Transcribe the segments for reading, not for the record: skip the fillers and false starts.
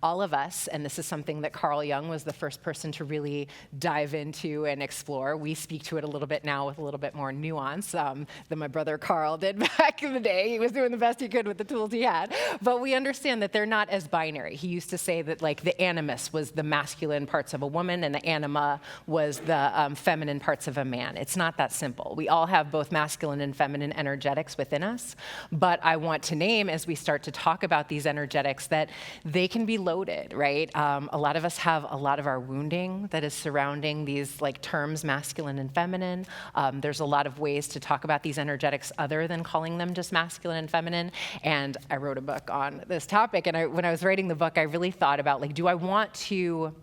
all of us, and this is something that Carl Jung was the first person to really dive into and explore. We speak to it a little bit now with a little bit more nuance than my brother Carl did back in the day. He was doing the best he could with the tools he had. But we understand that they're not as binary. He used to say that like the animus was the masculine parts of a woman and the anima was the feminine parts of a man. It's not that simple. We all have both masculine and feminine energetics within us. But I want to name, as we start to talk about these energetics, that they can be loaded, right? A lot of us have a lot of our wounding that is surrounding these like terms, masculine and feminine. There's a lot of ways to talk about these energetics other than calling them just masculine and feminine. And I wrote a book on this topic. And when I was writing the book, I really thought about like, do I want to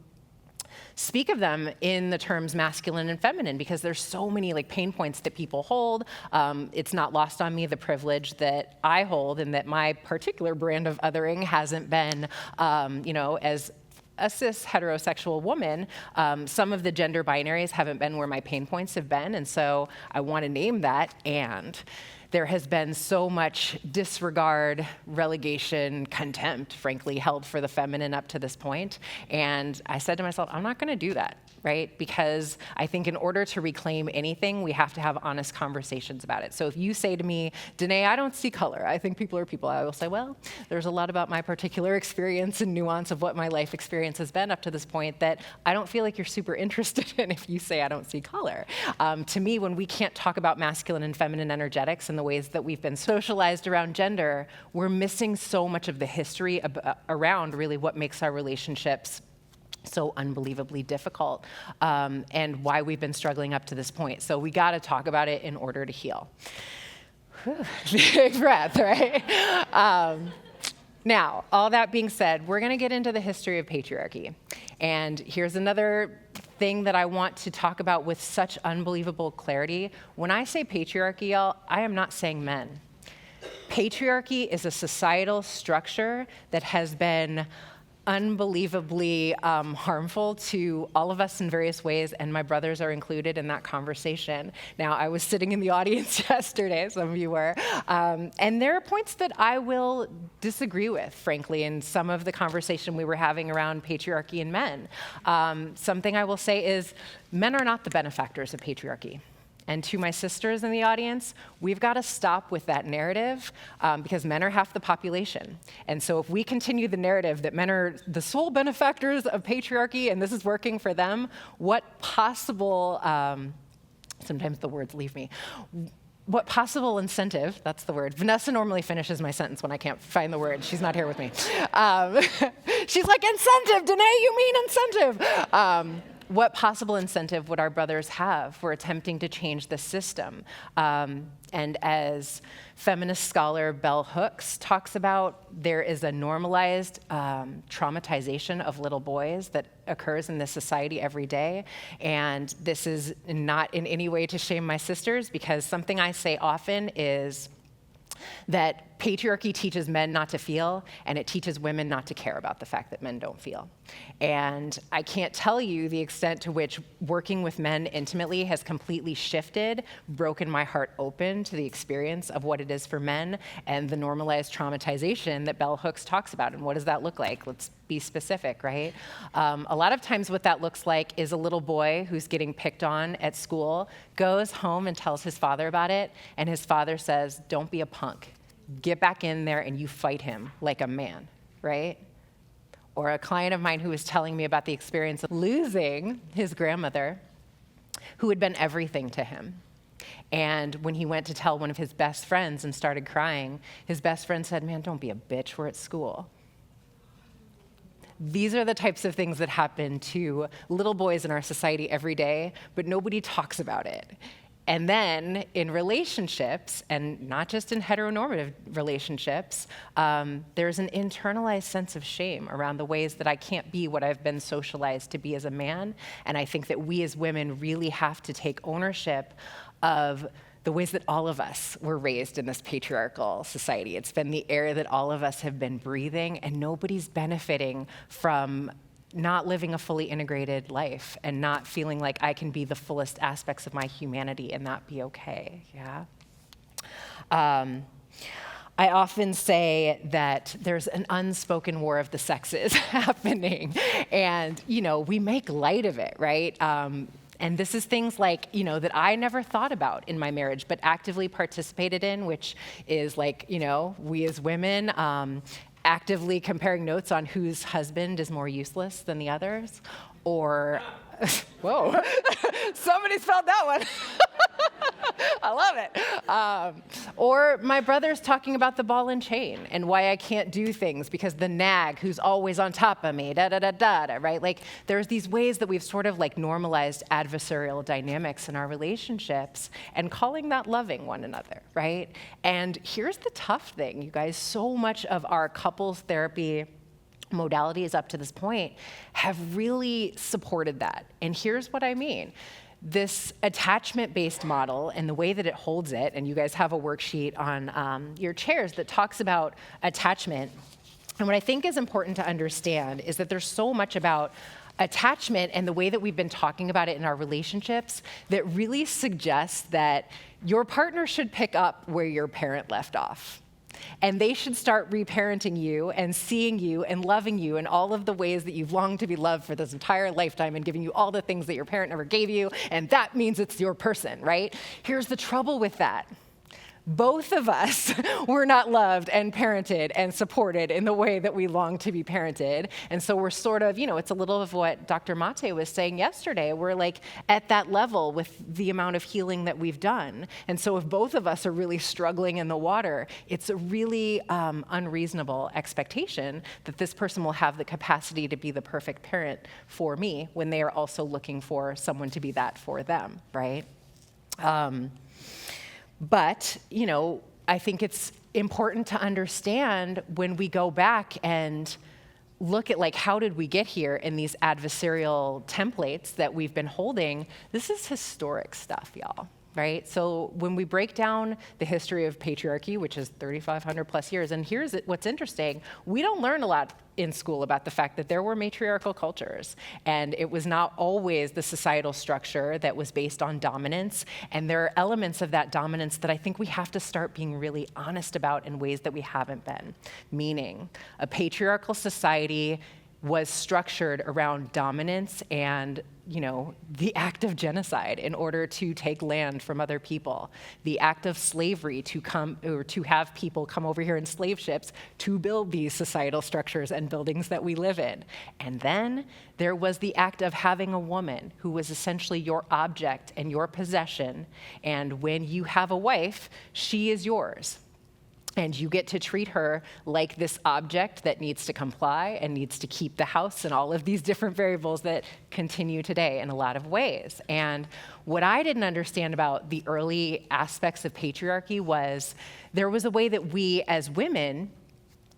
speak of them in the terms masculine and feminine, because there's so many like pain points that people hold. It's not lost on me the privilege that I hold and that my particular brand of othering hasn't been, as a cis heterosexual woman, some of the gender binaries haven't been where my pain points have been, and so I want to name that. And there has been so much disregard, relegation, contempt, frankly, held for the feminine up to this point. And I said to myself, I'm not going to do that, right? Because I think in order to reclaim anything, we have to have honest conversations about it. So if you say to me, Dené, I don't see color, I think people are people, I will say, well, there's a lot about my particular experience and nuance of what my life experience has been up to this point that I don't feel like you're super interested in if you say I don't see color. To me, when we can't talk about masculine and feminine energetics and the ways that we've been socialized around gender, we're missing so much of the history around really what makes our relationships so unbelievably difficult, and why we've been struggling up to this point. So we got to talk about it in order to heal. Big breath, right? Now, all that being said, we're going to get into the history of patriarchy. And here's another thing that I want to talk about with such unbelievable clarity. When I say patriarchy, y'all, I am not saying men. Patriarchy is a societal structure that has been unbelievably harmful to all of us in various ways, and my brothers are included in that conversation. Now, I was sitting in the audience yesterday, some of you were, and there are points that I will disagree with, frankly, in some of the conversation we were having around patriarchy and men. Something I will say is, men are not the benefactors of patriarchy. And to my sisters in the audience, we've got to stop with that narrative because men are half the population. And so if we continue the narrative that men are the sole benefactors of patriarchy and this is working for them, what possible, sometimes the words leave me, what possible incentive, that's the word. Vanessa normally finishes my sentence when I can't find the word. She's not here with me. She's like, incentive, Dené, you mean incentive. What possible incentive would our brothers have for attempting to change the system? And as feminist scholar Bell Hooks talks about, there is a normalized traumatization of little boys that occurs in this society every day. And this is not in any way to shame my sisters, because something I say often is that patriarchy teaches men not to feel, and it teaches women not to care about the fact that men don't feel. And I can't tell you the extent to which working with men intimately has completely shifted, broken my heart open to the experience of what it is for men and the normalized traumatization that Bell Hooks talks about. And what does that look like? Let's be specific, right? A lot of times what that looks like is a little boy who's getting picked on at school, goes home and tells his father about it, and his father says, don't be a punk. Get back in there and you fight him like a man, right? Or a client of mine who was telling me about the experience of losing his grandmother, who had been everything to him. And when he went to tell one of his best friends and started crying, his best friend said, man, don't be a bitch, we're at school. These are the types of things that happen to little boys in our society every day, but nobody talks about it. And then in relationships, and not just in heteronormative relationships, there's an internalized sense of shame around the ways that I can't be what I've been socialized to be as a man. And I think that we as women really have to take ownership of the ways that all of us were raised in this patriarchal society. It's been the air that all of us have been breathing, and nobody's benefiting from not living a fully integrated life and not feeling like I can be the fullest aspects of my humanity and not be okay, yeah? I often say that there's an unspoken war of the sexes happening, and we make light of it, right? And this is things like, that I never thought about in my marriage, but actively participated in, which is like, we as women actively comparing notes on whose husband is more useless than the others, or, whoa, somebody spelled that one. I love it. Or my brother's talking about the ball and chain and why I can't do things because the nag who's always on top of me, right? Like there's these ways that we've sort of like normalized adversarial dynamics in our relationships and calling that loving one another, right? And here's the tough thing, you guys, so much of our couples therapy modalities up to this point have really supported that. And here's what I mean. This attachment-based model and the way that it holds it, and you guys have a worksheet on your chairs that talks about attachment. And what I think is important to understand is that there's so much about attachment and the way that we've been talking about it in our relationships that really suggests that your partner should pick up where your parent left off. And they should start reparenting you and seeing you and loving you in all of the ways that you've longed to be loved for this entire lifetime and giving you all the things that your parent never gave you, and that means it's your person, right? Here's the trouble with that. Both of us were not loved and parented and supported in the way that we long to be parented. And so we're sort of, it's a little of what Dr. Mate was saying yesterday. We're like at that level with the amount of healing that we've done. And so if both of us are really struggling in the water, it's a really unreasonable expectation that this person will have the capacity to be the perfect parent for me when they are also looking for someone to be that for them, right? But, I think it's important to understand when we go back and look at like, how did we get here in these adversarial templates that we've been holding? This is historic stuff, y'all, right? So when we break down the history of patriarchy, which is 3,500 plus years, and here's what's interesting, we don't learn a lot in school about the fact that there were matriarchal cultures, and it was not always the societal structure that was based on dominance, and there are elements of that dominance that I think we have to start being really honest about in ways that we haven't been. Meaning, a patriarchal society was structured around dominance and the act of genocide in order to take land from other people, the act of slavery to have people come over here in slave ships to build these societal structures and buildings that we live in. And then there was the act of having a woman who was essentially your object and your possession. And when you have a wife, she is yours. And you get to treat her like this object that needs to comply and needs to keep the house and all of these different variables that continue today in a lot of ways. And what I didn't understand about the early aspects of patriarchy was there was a way that we as women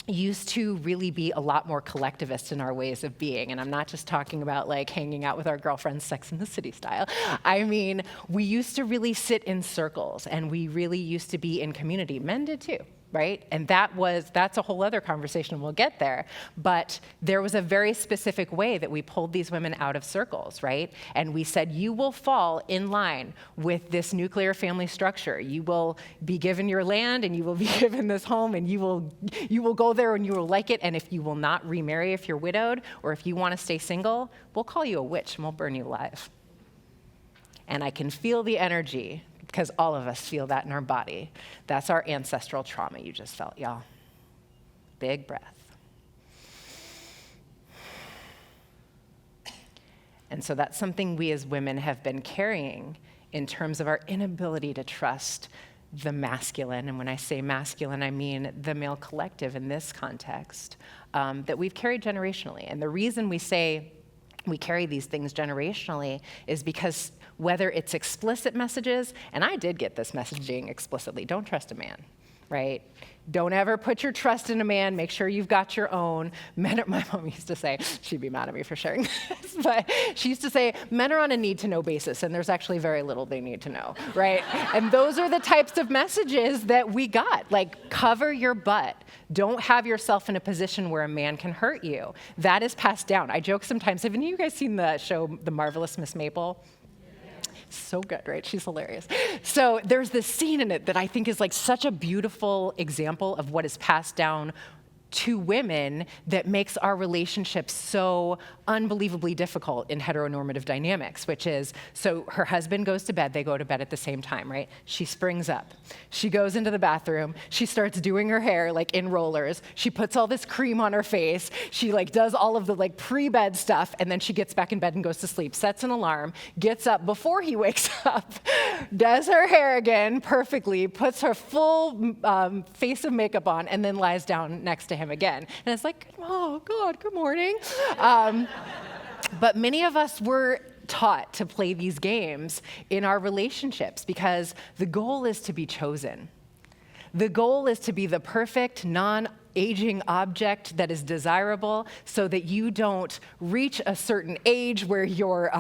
used to really be a lot more collectivist in our ways of being. And I'm not just talking about like hanging out with our girlfriends, Sex and the City style. I mean, we used to really sit in circles and we really used to be in community. Men did too. Right? And that's a whole other conversation, and we'll get there. But there was a very specific way that we pulled these women out of circles, right? And we said, you will fall in line with this nuclear family structure. You will be given your land, and you will be given this home, and you will go there and you will like it. And if you will not remarry if you're widowed, or if you want to stay single, we'll call you a witch and we'll burn you alive. And I can feel the energy, because all of us feel that in our body. That's our ancestral trauma you just felt, y'all. Big breath. And so that's something we as women have been carrying in terms of our inability to trust the masculine. And when I say masculine, I mean the male collective in this context, that we've carried generationally. And the reason we say we carry these things generationally is because whether it's explicit messages, and I did get this messaging explicitly, don't trust a man, right? Don't ever put your trust in a man. Make sure you've got your own. My mom used to say, she'd be mad at me for sharing this, but she used to say, men are on a need-to-know basis, and there's actually very little they need to know, right? And those are the types of messages that we got, like cover your butt. Don't have yourself in a position where a man can hurt you. That is passed down. I joke sometimes, have any of you guys seen the show, The Marvelous Miss Maple? So good, right? She's hilarious. So there's this scene in it that I think is like such a beautiful example of what is passed down to women that makes our relationships so unbelievably difficult in heteronormative dynamics, which is, so her husband goes to bed, they go to bed at the same time, right? She springs up, she goes into the bathroom, she starts doing her hair like in rollers, she puts all this cream on her face, she like does all of the like pre-bed stuff, and then she gets back in bed and goes to sleep, sets an alarm, gets up before he wakes up, does her hair again perfectly, puts her full face of makeup on, and then lies down next to him again. And it's like, oh God, good morning. But many of us were taught to play these games in our relationships because the goal is to be chosen. The goal is to be the perfect, non-aging object that is desirable so that you don't reach a certain age where your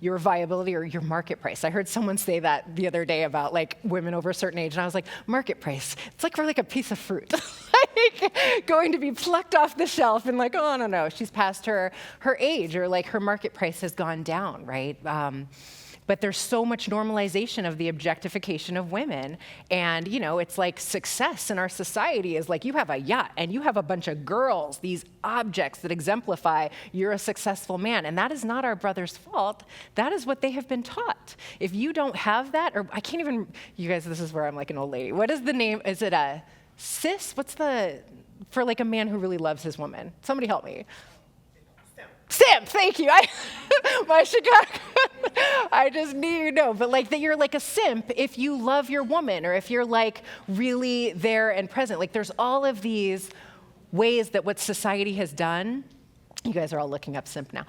viability or your market price. I heard someone say that the other day about like women over a certain age, and I was like, market price, it's like we're like a piece of fruit. Like going to be plucked off the shelf and like, oh, no, she's past her age, or like her market price has gone down, right? But there's so much normalization of the objectification of women. And, you know, it's like success in our society is like you have a yacht and you have a bunch of girls, these objects that exemplify you're a successful man. And that is not our brother's fault. That is what they have been taught. If you don't have that, or I can't even, you guys, this is where I'm like an old lady. What is the name? Is it a cis? What's the, for like a man who really loves his woman? Somebody help me. Simp, thank you. My Chicago, I just need you to know. But like that you're like a simp if you love your woman, or if you're like really there and present. Like there's all of these ways that what society has done, you guys are all looking up simp now.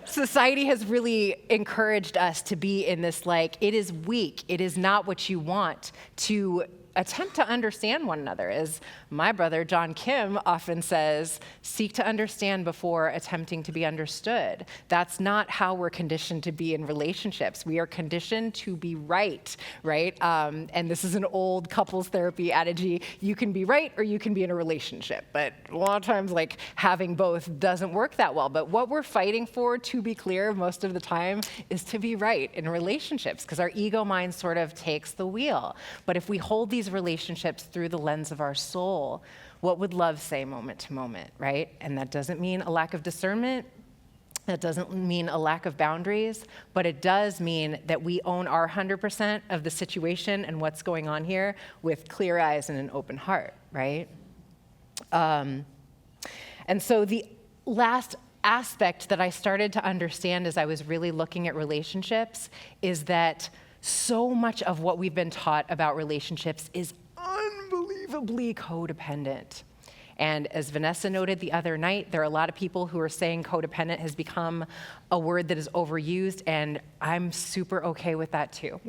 Society has really encouraged us to be in this like, it is weak, it is not what you want to attempt to understand one another. As my brother, John Kim, often says, seek to understand before attempting to be understood. That's not how we're conditioned to be in relationships. We are conditioned to be right? And this is an old couples therapy adage, you can be right or you can be in a relationship. But a lot of times, like, having both doesn't work that well. But what we're fighting for, to be clear, most of the time, is to be right in relationships, because our ego mind sort of takes the wheel. But if we hold these relationships through the lens of our soul, what would love say moment to moment, right? And that doesn't mean a lack of discernment. That doesn't mean a lack of boundaries, but it does mean that we own our 100% of the situation and what's going on here with clear eyes and an open heart, right? And so the last aspect that I started to understand as I was really looking at relationships is that so much of what we've been taught about relationships is unbelievably codependent. And as Vanessa noted the other night, there are a lot of people who are saying codependent has become a word that is overused, and I'm super okay with that too.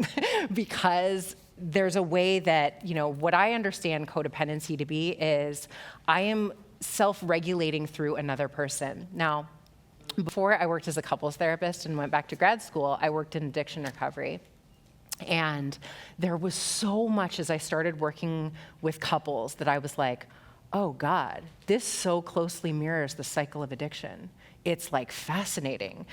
Because there's a way that, you know, what I understand codependency to be is I am self-regulating through another person. Now, before I worked as a couples therapist and went back to grad school, I worked in addiction recovery. And there was so much as I started working with couples that I was like, oh God, this so closely mirrors the cycle of addiction. It's like fascinating.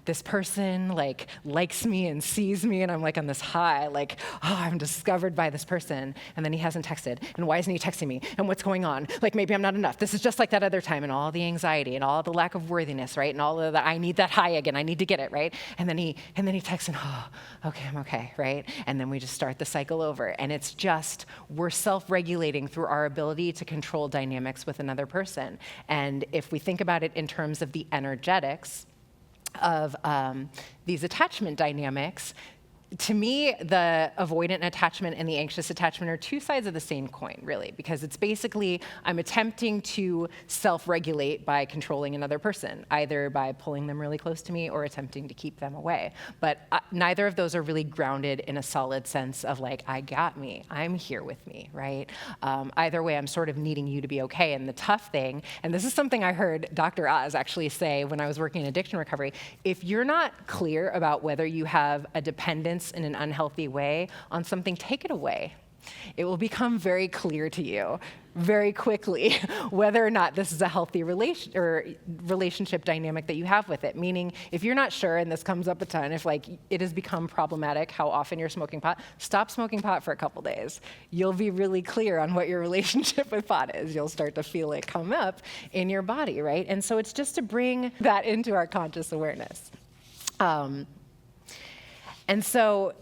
This person like likes me and sees me, and I'm like on this high, like, oh, I'm discovered by this person, and then he hasn't texted, and why isn't he texting me, and what's going on? Like maybe I'm not enough. This is just like that other time, and all the anxiety, and all the lack of worthiness, right? And all of that, I need that high again, I need to get it, right? And then he texts, and oh, okay, I'm okay, right? And then we just start the cycle over, and it's just, we're self-regulating through our ability to control dynamics with another person. And if we think about it in terms of the energetics of these attachment dynamics, to me, the avoidant attachment and the anxious attachment are two sides of the same coin, really, because it's basically I'm attempting to self-regulate by controlling another person, either by pulling them really close to me or attempting to keep them away. But neither of those are really grounded in a solid sense of like, I got me, I'm here with me, right? Either way, I'm sort of needing you to be okay. And the tough thing, and this is something I heard Dr. Oz actually say when I was working in addiction recovery, if you're not clear about whether you have a dependence in an unhealthy way on something, take it away. It will become very clear to you very quickly whether or not this is a healthy relationship dynamic that you have with it. Meaning, if you're not sure, and this comes up a ton, if like it has become problematic how often you're smoking pot, stop smoking pot for a couple days. You'll be really clear on what your relationship with pot is. You'll start to feel it come up in your body, right? And so it's just to bring that into our conscious awareness. And so,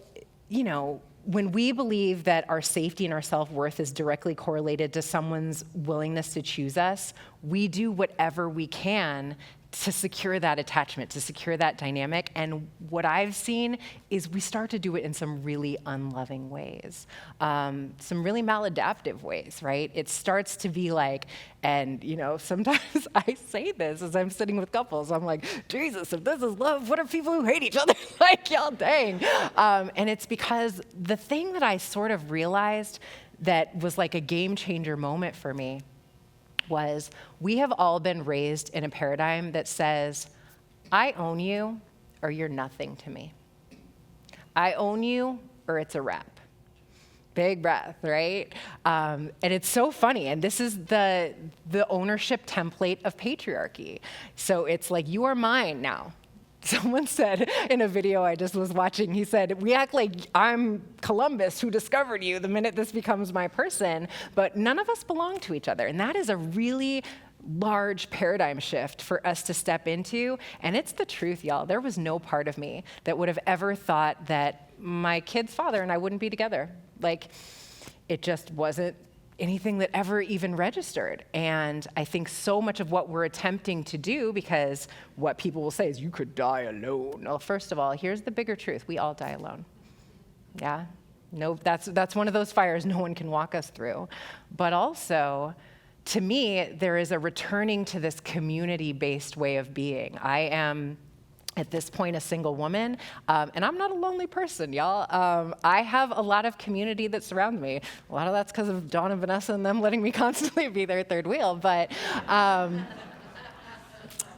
you know, when we believe that our safety and our self-worth is directly correlated to someone's willingness to choose us, we do whatever we can to secure that attachment, to secure that dynamic. And what I've seen is we start to do it in some really unloving ways, some really maladaptive ways, right? It starts to be like, and you know, sometimes I say this as I'm sitting with couples, I'm like, Jesus, if this is love, what are people who hate each other like, y'all dang. And it's because the thing that I sort of realized that was like a game changer moment for me was we have all been raised in a paradigm that says, I own you or you're nothing to me. I own you or it's a wrap. Big breath, right? And it's so funny. And this is the ownership template of patriarchy. So it's like, you are mine now. Someone said in a video I just was watching, he said, we act like I'm Columbus who discovered you the minute this becomes my person, but none of us belong to each other. And that is a really large paradigm shift for us to step into. And it's the truth, y'all. There was no part of me that would have ever thought that my kid's father and I wouldn't be together. Like, it just wasn't anything that ever even registered. And I think so much of what we're attempting to do, because what people will say is, you could die alone. Well, first of all, here's the bigger truth. We all die alone. Yeah? No, that's one of those fires no one can walk us through. But also, to me, there is a returning to this community-based way of being. I am, at this point, a single woman, and I'm not a lonely person, y'all. I have a lot of community that surrounds me. A lot of that's because of Dawn and Vanessa and them letting me constantly be their third wheel, but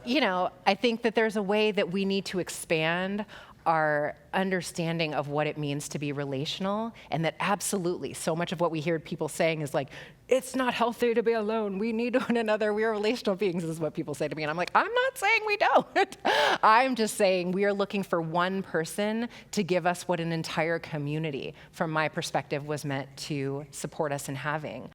you know, I think that there's a way that we need to expand our understanding of what it means to be relational, and that absolutely so much of what we hear people saying is like, it's not healthy to be alone, we need one another, we are relational beings, this is what people say to me, and I'm like, I'm not saying we don't. I'm just saying we are looking for one person to give us what an entire community, from my perspective, was meant to support us in having.